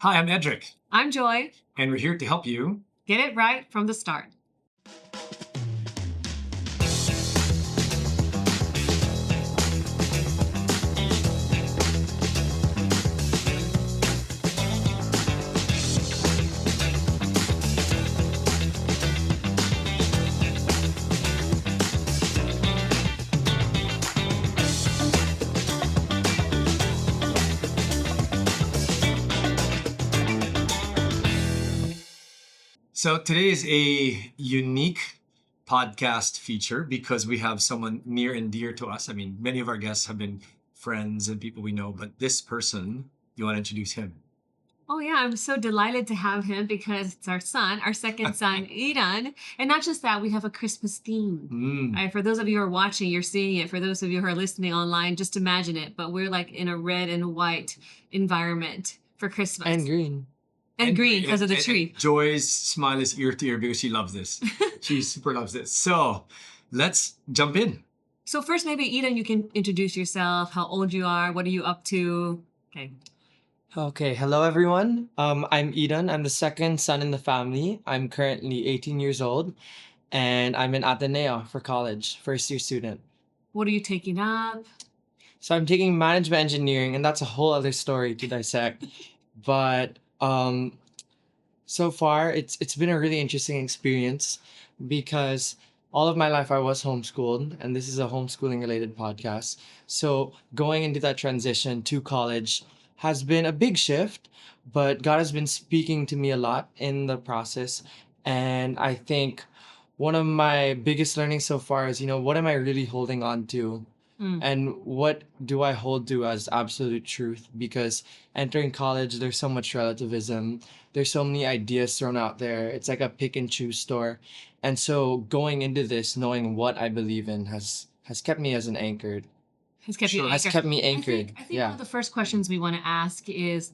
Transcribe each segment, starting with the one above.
Hi, I'm Edric, I'm Joy. and we're here to help you. Get it right from the start. So today is a unique podcast feature because we have someone near and dear to us. I mean, many of our guests have been friends and people we know, but this person, you want to introduce him? Oh, yeah, I'm so delighted to have him because it's our son, our second son, Edan. And not just that, we have a Christmas theme. Mm. For those of you who are watching, you're seeing it. For those of you who are listening online, just imagine it. But we're like in a red and white environment for Christmas. And green. And green because of the tree. And Joy's smile is ear to ear because she loves this. She super loves this. So let's jump in. So first, maybe Edan, you can introduce yourself, how old you are, what are you up to? Okay. Okay, hello everyone. I'm Edan. I'm the second son in the family. I'm currently 18 years old, and I'm in Ateneo for college, first year student. What are you taking up? So I'm taking management engineering, and that's a whole other story to dissect. But so far it's been a really interesting experience because all of my life I was homeschooled, and this is a homeschooling related podcast. So going into that transition to college has been a big shift, but God has been speaking to me a lot in the process. And I think one of my biggest learnings so far is, what am I really holding on to? Mm. And what do I hold to as absolute truth? Because entering college, there's so much relativism. There's so many ideas thrown out there. It's like a pick and choose store. And so going into this, knowing what I believe in has kept me as an anchored. Has kept Sure. you Has anchored. kept me anchored. I think Yeah. one of the first questions we want to ask is,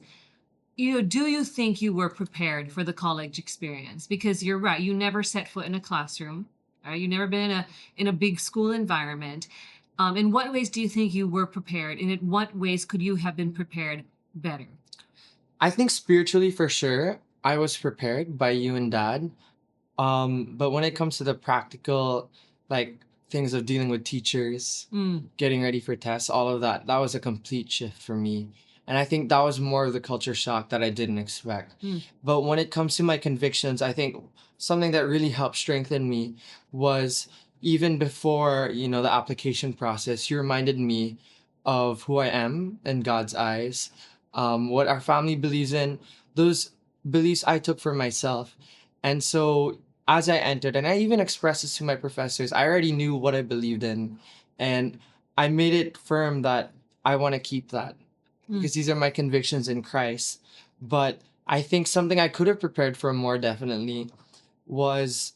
do you think you were prepared for the college experience? Because you're right, you never set foot in a classroom, right? You've never been in a big school environment. In what ways do you think you were prepared, and in what ways could you have been prepared better? I think spiritually for sure, I was prepared by you and dad. But when it comes to the practical, like things of dealing with teachers, Mm. getting ready for tests, all of that, that was a complete shift for me. And I think that was more of the culture shock that I didn't expect. Mm. But when it comes to my convictions, I think something that really helped strengthen me was even before, the application process, you reminded me of who I am in God's eyes, what our family believes in, those beliefs I took for myself. And so as I entered, and I even expressed this to my professors, I already knew what I believed in. And I made it firm that I want to keep that because these are my convictions in Christ. But I think something I could have prepared for more definitely was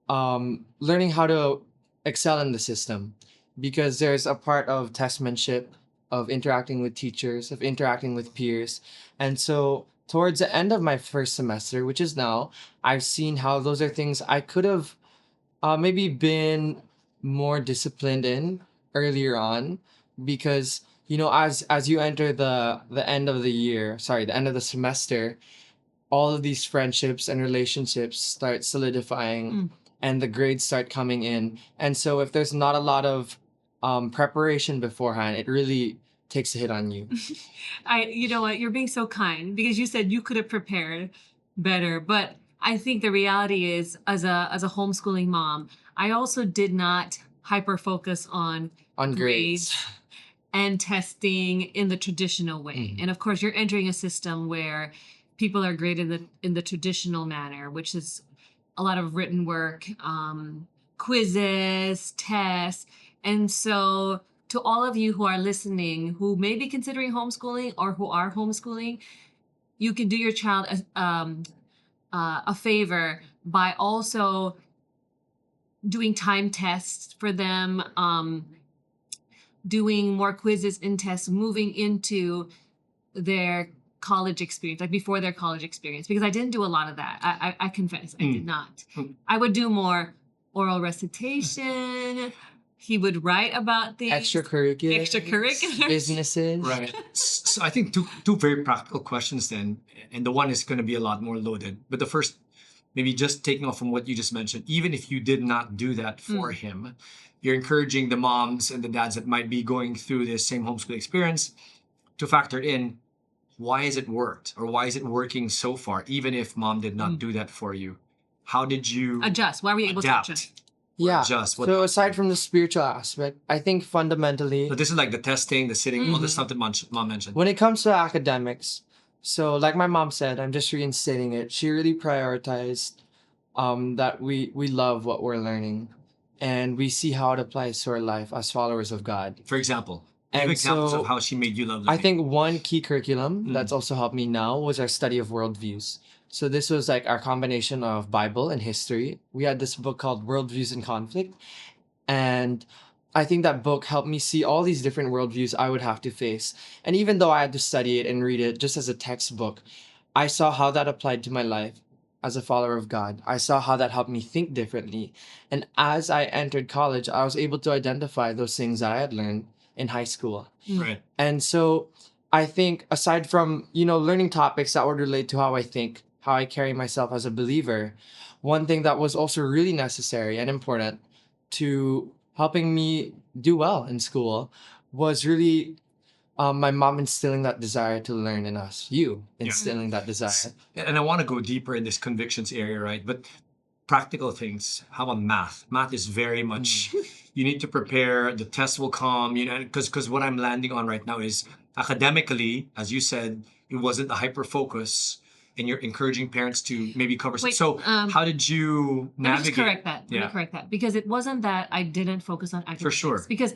learning how to excel in the system, because there's a part of testmanship, of interacting with teachers, of interacting with peers. And so towards the end of my first semester, which is now, I've seen how those are things I could have maybe been more disciplined in earlier on, because as you enter the end of the year, sorry, the end of the semester, all of these friendships and relationships start solidifying. And the grades start coming in. And so if there's not a lot of preparation beforehand, it really takes a hit on you. You know what, you're being so kind because you said you could have prepared better, but I think the reality is, as a homeschooling mom, I also did not hyper focus on Grades. and testing in the traditional way. And of course, you're entering a system where people are graded in the traditional manner, which is a lot of written work, quizzes, tests. And so to all of you who are listening, who may be considering homeschooling or who are homeschooling, you can do your child a favor by also doing time tests for them, doing more quizzes and tests, moving into their college experience, like before their college experience, because I didn't do a lot of that. I confess, I did not. I would do more oral recitation, he would write about the Extracurriculars, businesses. Right. So I think two very practical questions then, and the one is going to be a lot more loaded. But the first, maybe just taking off from what you just mentioned, even if you did not do that for him, you're encouraging the moms and the dads that might be going through this same homeschool experience to factor in, why has it worked, or why is it working so far, even if mom did not do that for you? How did you adjust? Why were you able to adapt? adjust? Yeah. Adjust? So aside from the spiritual aspect, I think fundamentally, So this is like the testing, the sitting, all the stuff that mom mentioned. when it comes to academics, so like my mom said, I'm just reinstilling it. She really prioritized that we love what we're learning, and we see how it applies to our life as followers of God. For example, give And examples so of how she made you love I learning. think one key curriculum that's also helped me now was our study of worldviews. So this was like our combination of Bible and history. We had this book called Worldviews in Conflict, and I think that book helped me see all these different worldviews I would have to face. And even though I had to study it and read it just as a textbook, I saw how that applied to my life as a follower of God. I saw how that helped me think differently. And as I entered college, I was able to identify those things that I had learned in high school. Right. And so I think aside from, learning topics that would relate to how I think, how I carry myself as a believer, one thing that was also really necessary and important to helping me do well in school was really my mom instilling that desire to learn in us. You instilling that desire. And I want to go deeper in this convictions area, right? But practical things. How about math? Math is very much, you need to prepare, the test will come, because what I'm landing on right now is academically, as you said, it wasn't a hyper focus, and you're encouraging parents to maybe cover. Wait, So how did you Let me navigate? just correct that. Let Yeah. me correct that. Because it wasn't that I didn't focus on academics. For sure. Because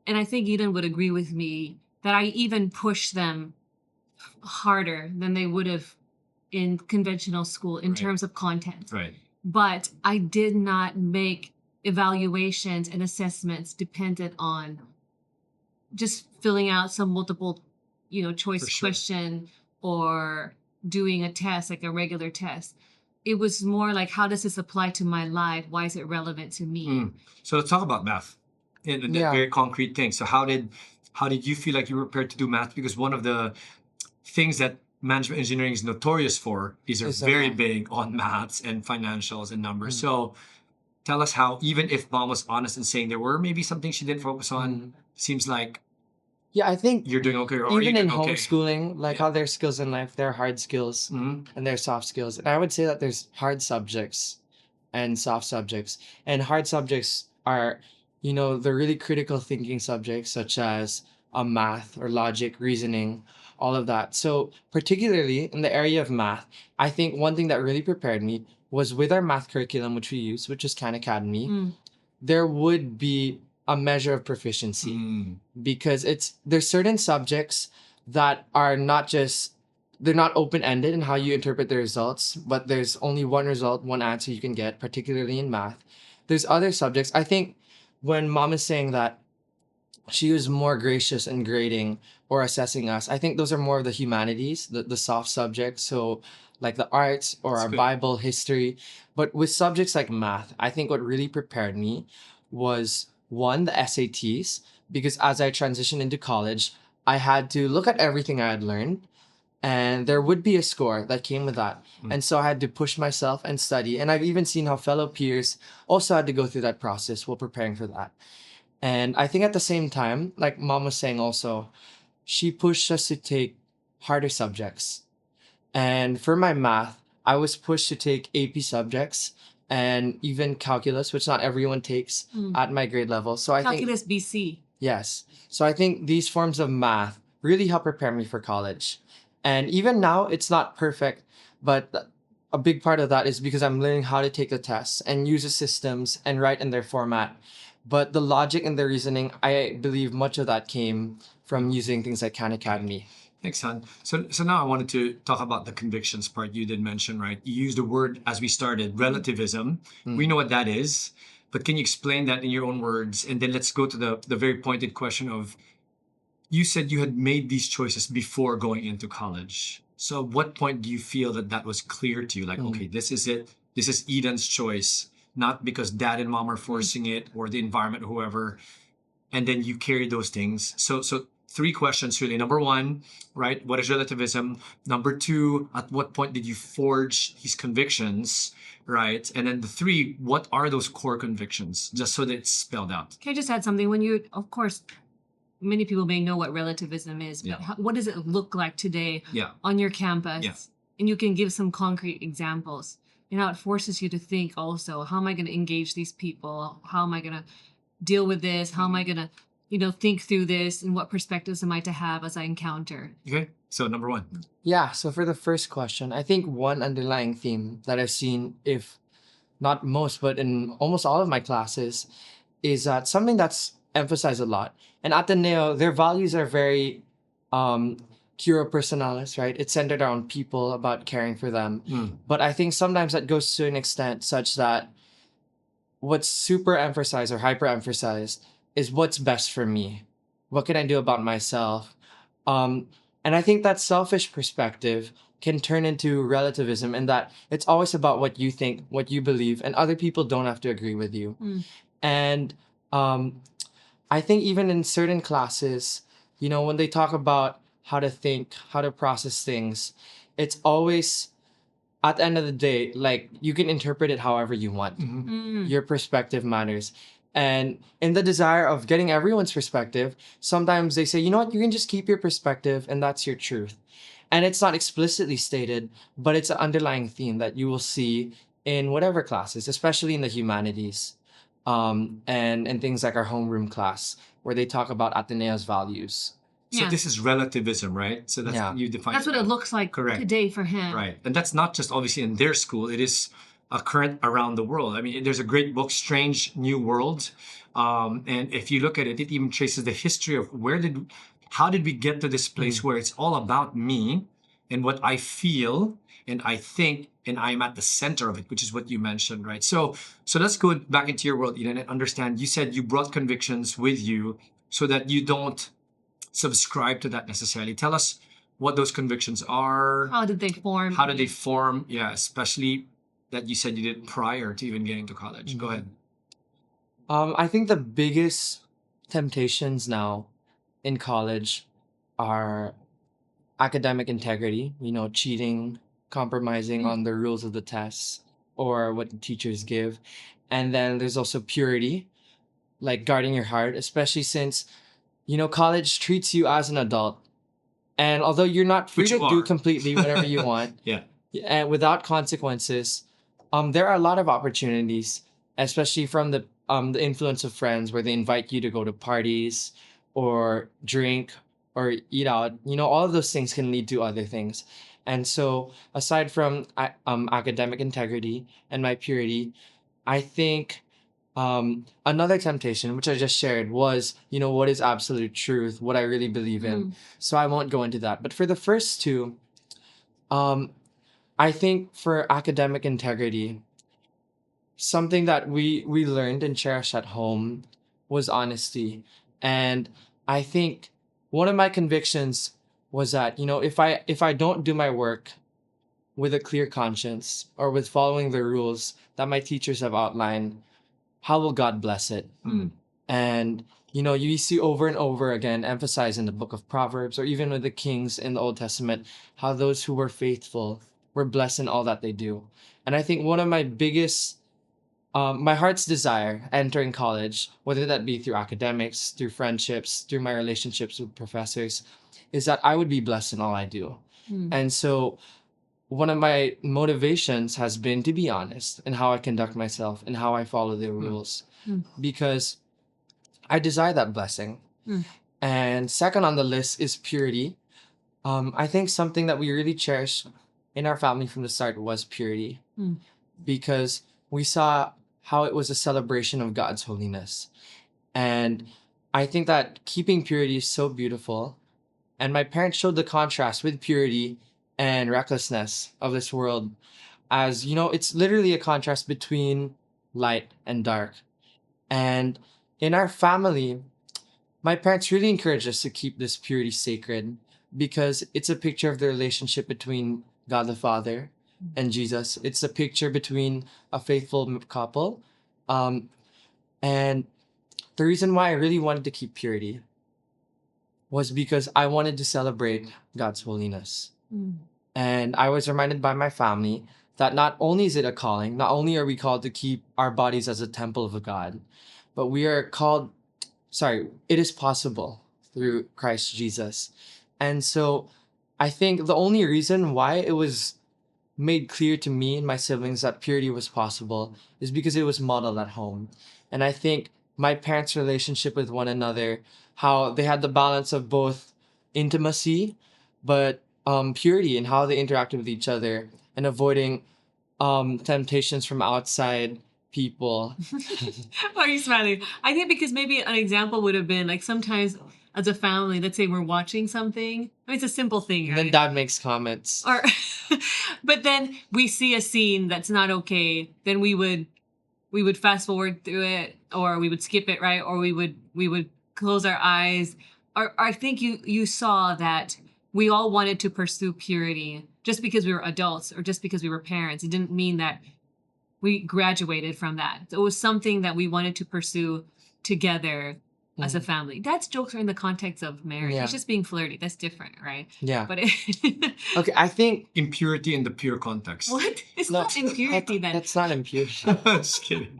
and I think Eden would agree with me, that I even pushed them harder than they would have in conventional school in Right. terms of content. Right. But I did not make evaluations and assessments dependent on just filling out some multiple, choice For sure. question or doing a test, like a regular test. It was more like, how does this apply to my life? Why is it relevant to me? So let's talk about math in Yeah. very concrete things. So how did you feel like you were prepared to do math? Because one of the things that management engineering is notorious for is they're Is the very math. big on maths and financials and numbers. So tell us how, even if mom was honest in saying there were maybe something she didn't focus on, seems like Yeah, I think you're doing okay, or are you even in doing okay? homeschooling, like how there's skills in life, there are hard skills Mhm. and there are soft skills. And I would say that there's hard subjects and soft subjects. And hard subjects are, the really critical thinking subjects such as math or logic, reasoning, all of that. So particularly in the area of math, I think one thing that really prepared me was with our math curriculum, which we use, which is Khan Academy, there would be a measure of proficiency because there's certain subjects that are they're not open-ended in how you interpret the results, but there's only one result, one answer you can get, particularly in math. There's other subjects. I think when mom is saying that she was more gracious in grading or assessing us, I think those are more of the humanities, the soft subjects. So like the arts or That's our good. Bible, history. But with subjects like math, I think what really prepared me was one, the SATs, because as I transitioned into college, I had to look at everything I had learned and there would be a score that came with that. And so I had to push myself and study. And I've even seen how fellow peers also had to go through that process while preparing for that. And I think at the same time, like mom was saying also, she pushed us to take harder subjects. And for my math, I was pushed to take AP subjects and even calculus, which not everyone takes at my grade level. So I think Calculus BC. yes. So I think these forms of math really help prepare me for college. And even now, it's not perfect, but a big part of that is because I'm learning how to take the tests and use the systems and write in their format. But the logic and the reasoning, I believe much of that came from using things like Khan Academy. Thanks, Han. So now I wanted to talk about the convictions part you did mention, right? You used the word, as we started, relativism. We know what that is, but can you explain that in your own words? And then let's go to the very pointed question of, you said you had made these choices before going into college. So at what point do you feel that was clear to you? Like, okay, this is it. This is Eden's choice. not because dad and mom are forcing it or the environment or whoever, and then you carry those things. So three questions really. Number one, right? What is relativism? Number two, at what point did you forge these convictions, right? And then the three, what are those core convictions? Just so that it's spelled out. Can I just add something? When you, of course, many people may know what relativism is, but Yeah. what does it look like today Yeah. on your campus? Yeah. And you can give some concrete examples. And how it forces you to think also, how am I going to engage these people? How am I going to deal with this? How am I going to, think through this? And what perspectives am I to have as I encounter? Okay. So number one. Yeah, so for the first question, I think one underlying theme that I've seen, if not most, but in almost all of my classes, is that something that's emphasized a lot. And Ateneo, their values are very cura personalis, right? It's centered around people, about caring for them. But I think sometimes that goes to an extent such that what's super emphasized or hyper emphasized is what's best for me. What can I do about myself? And I think that selfish perspective can turn into relativism, in that it's always about what you think, what you believe, and other people don't have to agree with you. And I think even in certain classes, when they talk about how to think, how to process things, it's always, at the end of the day, like, you can interpret it however you want. Your perspective matters. And in the desire of getting everyone's perspective, sometimes they say, you know what, you can just keep your perspective and that's your truth. And it's not explicitly stated, but it's an underlying theme that you will see in whatever classes, especially in the humanities, and things like our homeroom class, where they talk about Ateneo's values. So Yeah. this is relativism, right? So that's Yeah. you define. That's what it looks like Correct. today for him. Right. And that's not just obviously in their school, it is a current around the world. I mean, there's a great book, Strange New World. And if you look at it, it even traces the history of how did we get to this place where it's all about me and what I feel and I think, and I'm at the center of it, which is what you mentioned, right? So let's go back into your world, Eden, and understand. You said you brought convictions with you so that you don't subscribe to that necessarily. Tell us what those convictions are. How did they form? How did they form? Yeah, especially that you said you did prior to even getting to college. Go ahead. I think the biggest temptations now in college are academic integrity, cheating, compromising on the rules of the tests or what the teachers give. And then there's also purity, like guarding your heart, especially since, college treats you as an adult. And although you're not free Which to you do are. completely whatever you want, Yeah. and without consequences, there are a lot of opportunities, especially from the influence of friends, where they invite you to go to parties or drink or eat out. All of those things can lead to other things. And so, aside from academic integrity and my purity, I think another temptation, which I just shared, was, what is absolute truth, what I really believe in. So I won't go into that. But for the first two, I think for academic integrity, something that we learned and cherished at home was honesty. And I think one of my convictions was that, if I don't do my work with a clear conscience or with following the rules that my teachers have outlined, how will God bless it? And you see over and over again emphasized in the book of Proverbs, or even with the kings in the Old Testament, how those who were faithful were blessed in all that they do. And I think one of my biggest, my heart's desire entering college, whether that be through academics, through friendships, through my relationships with professors, is that I would be blessed in all I do. And so one of my motivations has been to be honest in how I conduct myself and how I follow the rules, because I desire that blessing. And second on the list is purity. I think something that we really cherish in our family from the start was purity, because we saw how it was a celebration of God's holiness. And I think that keeping purity is so beautiful. And my parents showed the contrast with purity and recklessness of this world, as it's literally a contrast between light and dark. And in our family, my parents really encouraged us to keep this purity sacred, because it's a picture of the relationship between God the Father and Jesus. It's a picture between a faithful couple. Um, and the reason why I really wanted to keep purity was because I wanted to celebrate God's holiness. Mm. And I was reminded by my family that not only is it a calling, not only are we called to keep our bodies as a temple of God, but we are called, it is possible through Christ Jesus. And so I think the only reason why it was made clear to me and my siblings that purity was possible is because it was modeled at home. And I think my parents' relationship with one another, how they had the balance of both intimacy, but purity in how they interacted with each other and avoiding temptations from outside people. Why are you smiling? I think because maybe an example would have been like sometimes as a family, let's say we're watching something. I mean, it's a simple thing, And then right? dad makes comments. Or, but then we see a scene that's not okay. Then we would fast forward through it, or we would skip it, right? Or we would close our eyes. Or I think you saw that we all wanted to pursue purity just because we were adults or just because we were parents. It didn't mean that we graduated from that. So it was something that we wanted to pursue together as a family. Dad's jokes are in the context of marriage. Yeah. He's just being flirty. That's different, right? Yeah. But Okay, I think Impurity in the pure context. what? It's not impurity then. that's not impurity. Just kidding.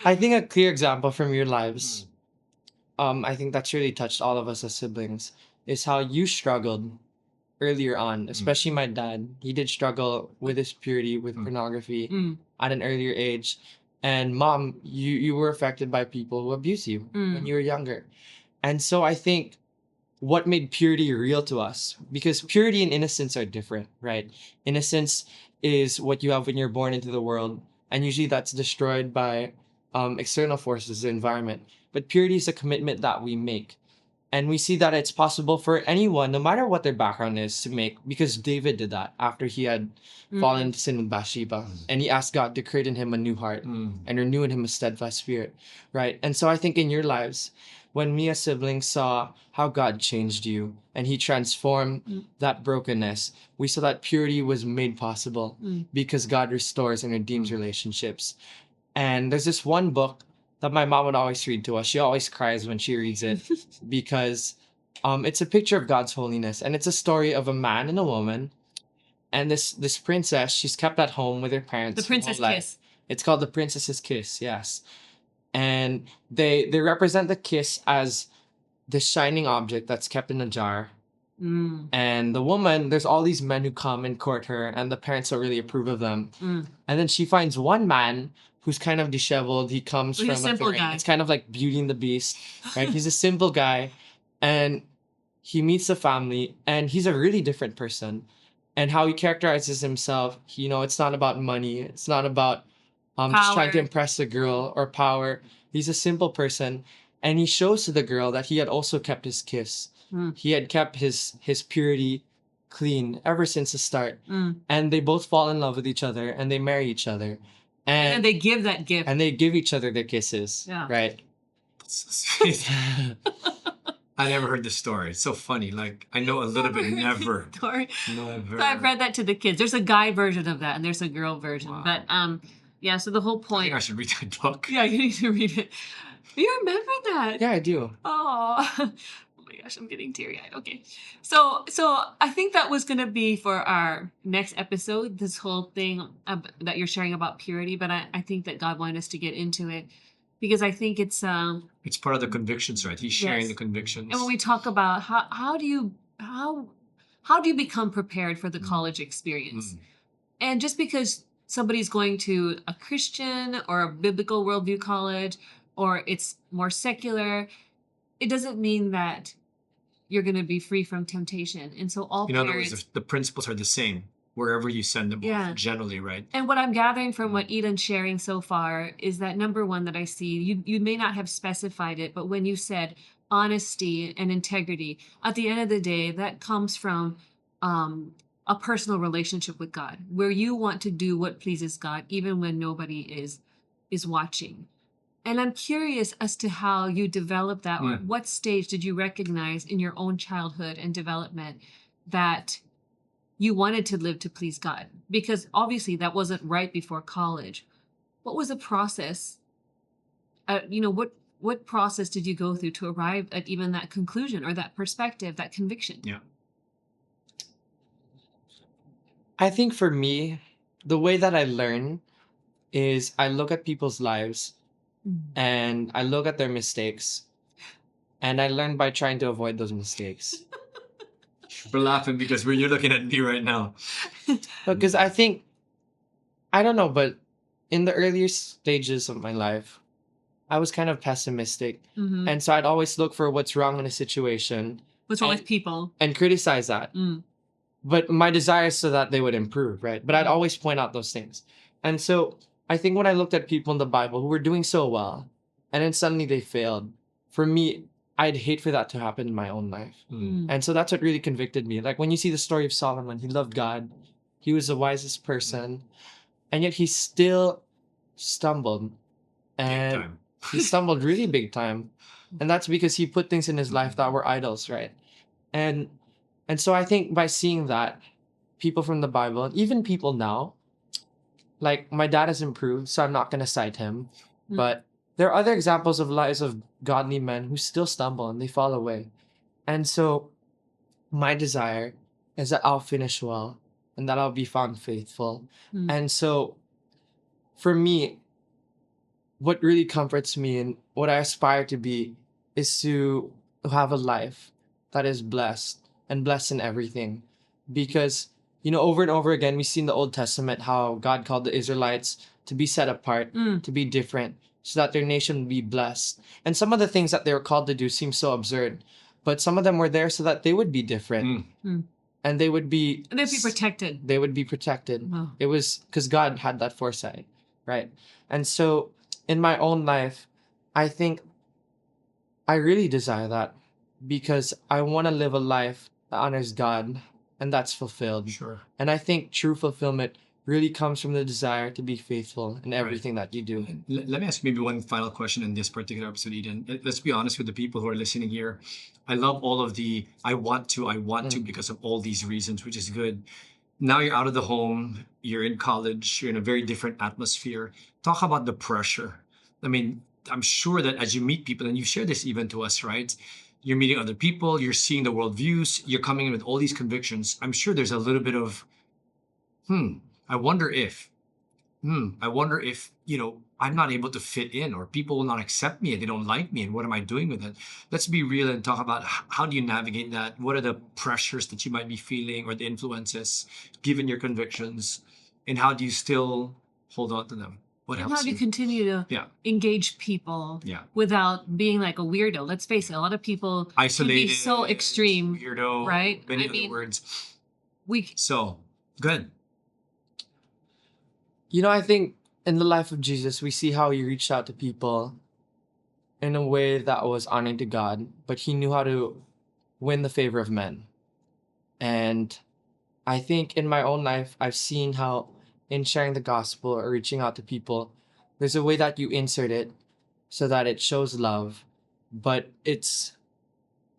I think a clear example from your lives, I think that's really touched all of us as siblings, is how you struggled earlier on, especially my dad. He did struggle with his purity, with pornography Mm, at an earlier age. And mom, you were affected by people who abuse you when mm, you were younger. And so I think what made purity real to us, because purity and innocence are different, right? Innocence is what you have when you're born into the world, and usually that's destroyed by external forces, the environment. But purity is a commitment that we make. And we see that it's possible for anyone, no matter what their background is, to make, because David did that after he had fallen mm. into sin with Bathsheba. And he asked God to create in him a new heart and renew in him a steadfast spirit, right? And so I think in your lives, when me as siblings saw how God changed you and he transformed that brokenness, we saw that purity was made possible because God restores and redeems relationships. And there's this one book that my mom would always read to us. She always cries when she reads it because it's a picture of God's holiness, and it's a story of a man and a woman. And this princess, she's kept at home with her parents. The her whole Princess life. Kiss. It's called The Princess's Kiss, yes. And they represent the kiss as this shining object that's kept in a jar. Mm, And the woman, there's all these men who come and court her, and the parents don't really approve of them. mm. And then she finds one man who's kind of disheveled. He comes He's a from simple foreign- guy. It's kind of like Beauty and the Beast, right? He's a simple guy, and he meets the family, and he's a really different person. And how he characterizes himself, it's not about money. It's not about just trying to Power. impress a girl or power. He's a simple person, and he shows to the girl that he had also kept his kiss. Mm, He had kept his purity clean ever since the start. mm. And they both fall in love with each other and they marry each other. And then And they give that gift. and they give each other their kisses. Yeah. Right. I never heard this story. It's so funny. Like, I know a little bit. Never. Story. Never. So I've read that to the kids. There's a guy version of that, and there's a girl version. Wow. But yeah. So the whole I point. think I should read that book. Yeah, you need to read it. You remember that? Yeah, I do. Oh, oh my gosh, I'm getting teary-eyed. Okay. So I think that was going to be for our next episode, this whole thing that you're sharing about purity, but I think that God wanted us to get into it because I think it's It's part of the convictions, right? He's sharing Yes. the convictions. and when we talk about how do you become prepared for the college experience? And just because somebody's going to a Christian or a biblical worldview college or it's more secular, it doesn't mean that you're going to be free from temptation. And so all In other parents... words, the principles are the same wherever you send them Yeah. off, generally, right? And what I'm gathering from what Edan's sharing so far is that number one that I see, you may not have specified it, but when you said honesty and integrity, at the end of the day, that comes from a personal relationship with God, where you want to do what pleases God, even when nobody is watching. And I'm curious as to how you developed that, or what stage did you recognize in your own childhood and development that you wanted to live to please God? Because obviously that wasn't right before college. What was the process? What process did you go through to arrive at even that conclusion or that perspective, that conviction? Yeah. I think for me, the way that I learn is I look at people's lives and I look at their mistakes and I learn by trying to avoid those mistakes. We're laughing because you're looking at me right now. Because I think, I don't know, but in the earlier stages of my life, I was kind of pessimistic. Mm-hmm. And so I'd always look for what's wrong in a situation What's wrong and- with people? and criticize that. Mm. But my desire is so that they would improve, right? But I'd always point out those things. And so I think when I looked at people in the Bible who were doing so well, and then suddenly they failed, for me, I'd hate for that to happen in my own life. Mm. And so that's what really convicted me. Like when you see the story of Solomon, he loved God, he was the wisest person, and yet he still stumbled. Big And time. he stumbled really big time. And that's because he put things in his life that were idols, right? And so I think by seeing that, people from the Bible, and even people now, like my dad has improved, so I'm not gonna cite him. Mm. But there are other examples of lives of godly men who still stumble and they fall away. And so my desire is that I'll finish well and that I'll be found faithful. Mm. And so for me, what really comforts me and what I aspire to be is to have a life that is blessed and blessed in everything. Because, over and over again, we see in the Old Testament how God called the Israelites to be set apart, to be different, so that their nation would be blessed. And some of the things that they were called to do seem so absurd, but some of them were there so that they would be different. And they would be And they'd be protected. They would be protected. Wow. It was because God had that foresight, right? And so in my own life, I think I really desire that because I want to live a life that honors God and that's fulfilled. Sure. And I think true fulfillment really comes from the desire to be faithful in everything that you do. Let me ask maybe one final question in this particular episode, Eden. Let's be honest with the people who are listening here. I love all of the I want to because of all these reasons, which is good. Now you're out of the home, you're in college, you're in a very different atmosphere. Talk about the pressure. I mean, I'm sure that as you meet people, and you share this even to us, right? You're meeting other people, you're seeing the worldviews, you're coming in with all these convictions. I'm sure there's a little bit of, I wonder if, I'm not able to fit in or people will not accept me and they don't like me and what am I doing with it? Let's be real and talk about how do you navigate that? What are the pressures that you might be feeling or the influences given your convictions and how do you still hold on to them? What And helps how do you you? continue to Yeah. engage people Yeah. without being like a weirdo? Let's face it, a lot of people can Isolated, be so extreme, weirdo, right? many I other mean- words. We So, good. I think in the life of Jesus, we see how he reached out to people in a way that was honoring to God, but he knew how to win the favor of men. And I think in my own life, I've seen how in sharing the gospel or reaching out to people, there's a way that you insert it so that it shows love, but it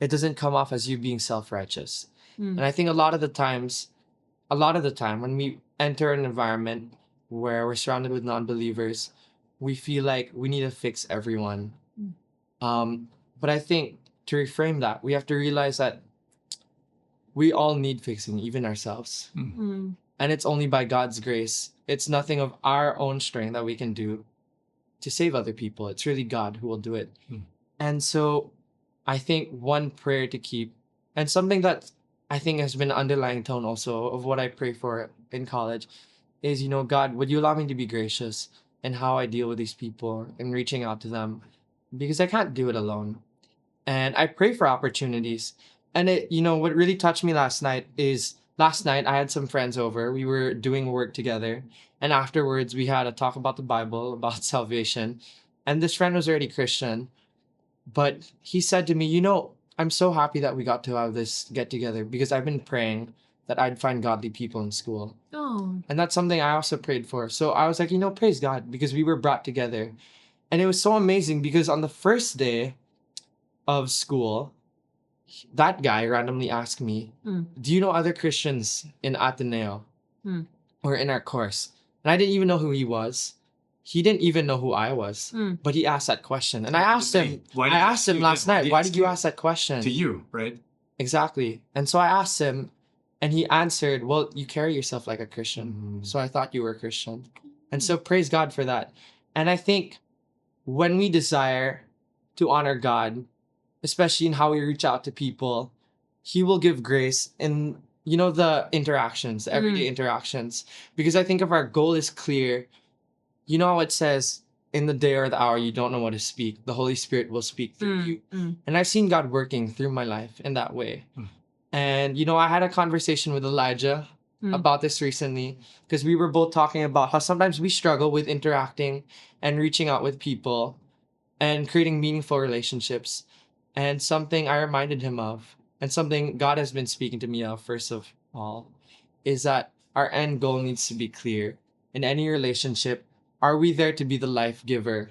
doesn't come off as you being self-righteous. Mm. And I think a lot of the time when we enter an environment where we're surrounded with non-believers, we feel like we need to fix everyone. But I think to reframe that, we have to realize that we all need fixing, even ourselves. Mm. And it's only by God's grace. It's nothing of our own strength that we can do to save other people. It's really God who will do it. And so I think one prayer to keep, and something that I think has been an underlying tone also of what I pray for in college is, God, would you allow me to be gracious in how I deal with these people and reaching out to them? Because I can't do it alone. And I pray for opportunities. And what really touched me last night I had some friends over. We were doing work together. And afterwards, we had a talk about the Bible, about salvation. And this friend was already Christian. But he said to me, I'm so happy that we got to have this get together because I've been praying that I'd find godly people in school. Oh. And that's something I also prayed for. So I was like, praise God, because we were brought together. And it was so amazing because on the first day of school, that guy randomly asked me, Mm. "Do you know other Christians in Ateneo Mm. or in our course?" And I didn't even know who he was. He didn't even know who I was. Mm. But he asked that question. And I Why asked did him, they- why I did he asked ask him you last then? night, why ask did you you? ask that question? To you, right? Exactly. And so I asked him, and he answered, "Well, you carry yourself like a Christian. Mm. So I thought you were a Christian." And so praise God for that. And I think when we desire to honor God, especially in how we reach out to people, He will give grace in, the interactions, the everyday interactions. Because I think if our goal is clear, how it says, in the day or the hour you don't know what to speak, the Holy Spirit will speak through you. And I've seen God working through my life in that way. Mm. And, I had a conversation with Elijah about this recently because we were both talking about how sometimes we struggle with interacting and reaching out with people and creating meaningful relationships. And something I reminded him of, and something God has been speaking to me of, first of all, is that our end goal needs to be clear. In any relationship, are we there to be the life giver?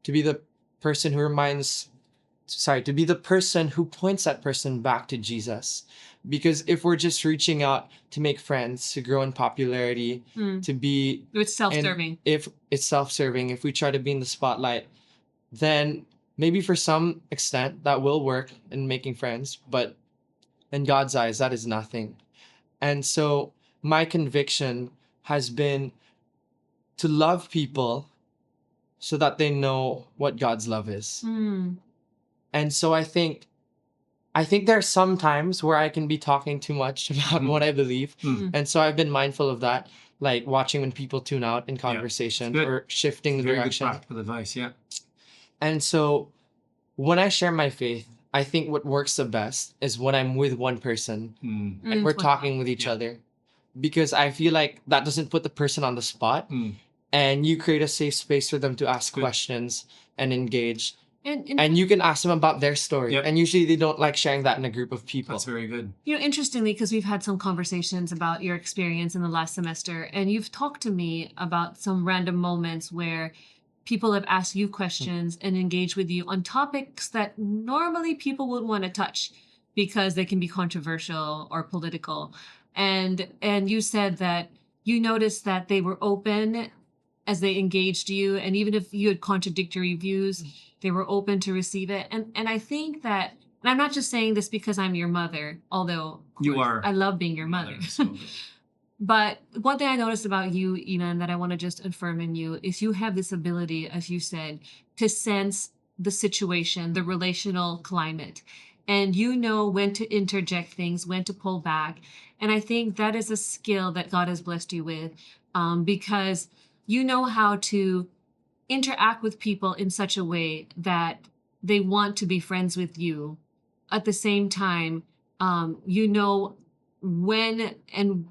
To be the person who to be the person who points that person back to Jesus. Because if we're just reaching out to make friends, to grow in popularity, to be, It's and self-serving. if it's self-serving, if we try to be in the spotlight, then maybe for some extent that will work in making friends, but in God's eyes, that is nothing. And so my conviction has been to love people so that they know what God's love is. Mm. And so I think there are some times where I can be talking too much about what I believe. And so I've been mindful of that, like watching when people tune out in conversation good. or shifting the Very good direction. practical advice. Yeah. And so when I share my faith, I think what works the best is when I'm with one person Mm. and we're It's talking with each Yeah. other. Because I feel like that doesn't put the person on the spot, Mm. and you create a safe space for them to ask Good. questions and engage. And And you can ask them about their story. Yep. And usually they don't like sharing that in a group of people. That's very good. interestingly, because we've had some conversations about your experience in the last semester, and you've talked to me about some random moments where people have asked you questions and engaged with you on topics that normally people would want to touch because they can be controversial or political. And you said that you noticed that they were open as they engaged you, and even if you had contradictory views, they were open to receive it. And I think that, and I'm not just saying this because I'm your mother, although of You course, are I love being your mother. So, But one thing I noticed about you, Edan, that I want to just affirm in you is you have this ability, as you said, to sense the situation, the relational climate. And you know when to interject things, when to pull back. And I think that is a skill that God has blessed you with, because you know how to interact with people in such a way that they want to be friends with you. At the same time, you know when and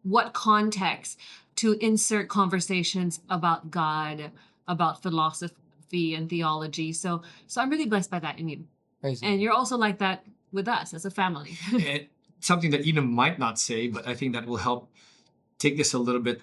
what context to insert conversations about God, about philosophy and theology. So I'm really blessed by that in you. Praise And God. you're also like that with us as a family. and something that Eden might not say, but I think that will help take this a little bit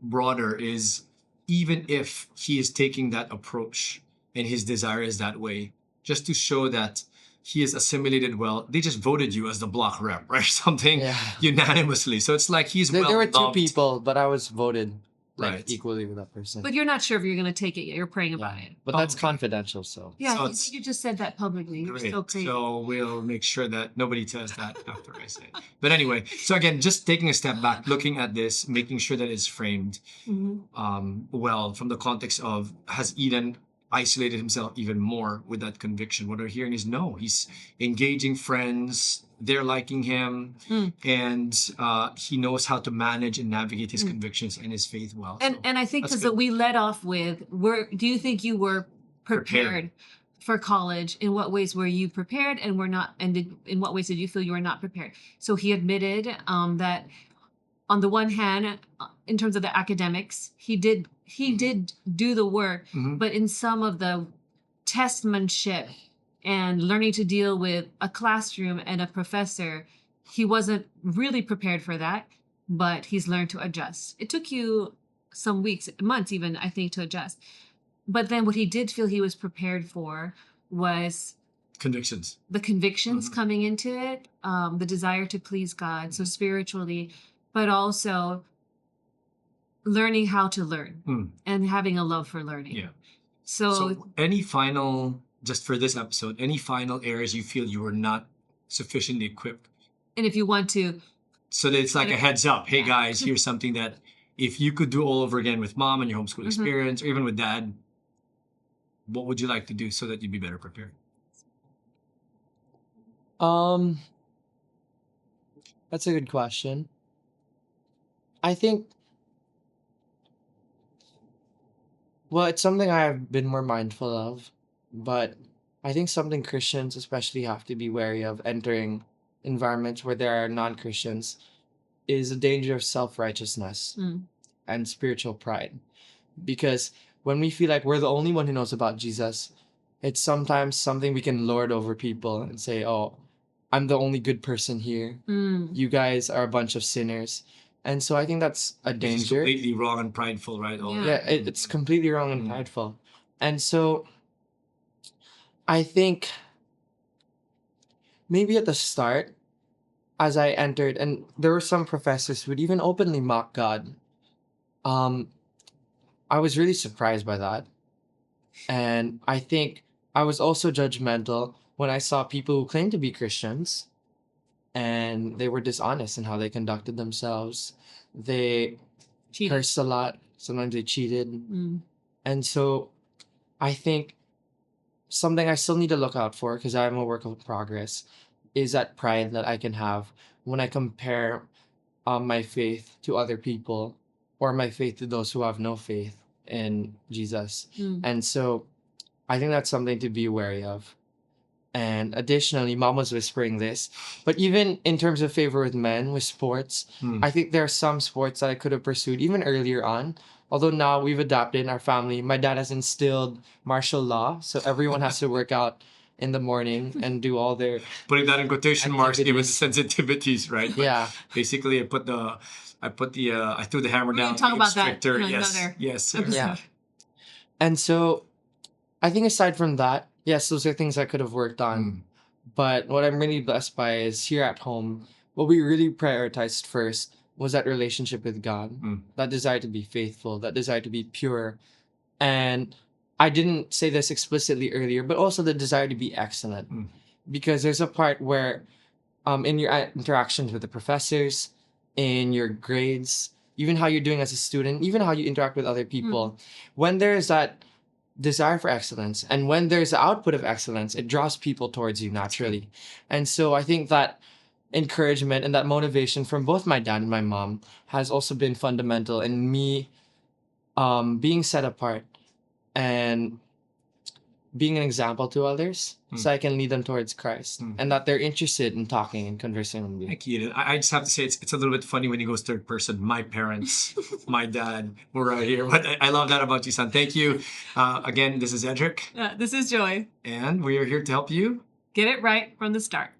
broader is even if he is taking that approach and his desire is that way, just to show that he is assimilated well, they just voted you as the block rep, right? Something Yeah. unanimously. So it's like he's There were two loved. people, but I was voted Right. equally with that person. But you're not sure if you're going to take it yet. You're praying about it. But Oh, that's okay. confidential, so. Yeah, So you, it's- you just said that publicly. You're Great. so crazy. So we'll make sure that nobody says that after I say it. But anyway, so again, just taking a step back, looking at this, making sure that it's framed well from the context of, has Eden isolated himself even more with that conviction? What we're hearing is no, he's engaging friends, they're liking him, and he knows how to manage and navigate his convictions and his faith well. And So and I think that's because good. we led off with, do you think you were prepared for college? In what ways were you prepared and were not? And in what ways did you feel you were not prepared? So he admitted that on the one hand, in terms of the academics, he did do the work, but in some of the testmanship and learning to deal with a classroom and a professor, he wasn't really prepared for that, but he's learned to adjust. It took you some weeks, months even, I think, to adjust. But then what he did feel he was prepared for was Convictions. the convictions Mhm. coming into it, the desire to please God, so spiritually, but also learning how to learn Mm, and having a love for learning. yeah. So, So, any final, just for this episode, any final areas you feel you were not sufficiently equipped? and if you want to, So that it's like a heads up. Hey Yeah. guys, here's something that if you could do all over again with mom and your homeschool Mhm. experience, or even with dad, what would you like to do so that you'd be better prepared? Um, that's a good question. I think, well, it's something I've been more mindful of, but I think something Christians especially have to be wary of entering environments where there are non-Christians is the danger of self-righteousness Mm. and spiritual pride. Because when we feel like we're the only one who knows about Jesus, it's sometimes something we can lord over people and say, "Oh, I'm the only good person here. Mm. You guys are a bunch of sinners." And so I think that's a Which is danger. completely wrong and prideful, right? Yeah. Yeah, it's completely wrong and Mm. prideful. And so I think maybe at the start, as I entered, and there were some professors who would even openly mock God. Um, I was really surprised by that. And I think I was also judgmental when I saw people who claimed to be Christians and they were dishonest in how they conducted themselves. They Cheating. cursed a lot, sometimes they cheated. Mm. And so I think something I still need to look out for, because I'm a work of progress, is that pride that I can have when I compare my faith to other people or my faith to those who have no faith in Jesus. Mm. And so I think that's something to be wary of. And additionally, mom was whispering this, but even in terms of favor with men with sports, Mm. I think there are some sports that I could have pursued even earlier on. Although now we've adapted in our family, my dad has instilled martial law, so everyone has to work out in the morning and do all their Putting that in quotation marks, given the activities. sensitivities, right? But Yeah. basically, I threw the hammer We down. can talk became about that stricter. in Yes, another yes, sir. episode. Yeah. And so I think aside from that, yes, those are things I could have worked on. Mm. But what I'm really blessed by is here at home, what we really prioritized first was that relationship with God, Mm. that desire to be faithful, that desire to be pure. And I didn't say this explicitly earlier, but also the desire to be excellent. Mm. Because there's a part where in your interactions with the professors, in your grades, even how you're doing as a student, even how you interact with other people, when there's that desire for excellence and when there's the output of excellence, it draws people towards you naturally. And so I think that encouragement and that motivation from both my dad and my mom has also been fundamental in me being set apart and being an example to others so I can lead them towards Christ and that they're interested in talking and conversing with me. Thank you. I just have to say it's a little bit funny when he goes third person. My parents, my dad were right here. But I love that about you, son. Thank you. Again, this is Edric, This is Joy. and we are here to help you. Get it right from the start.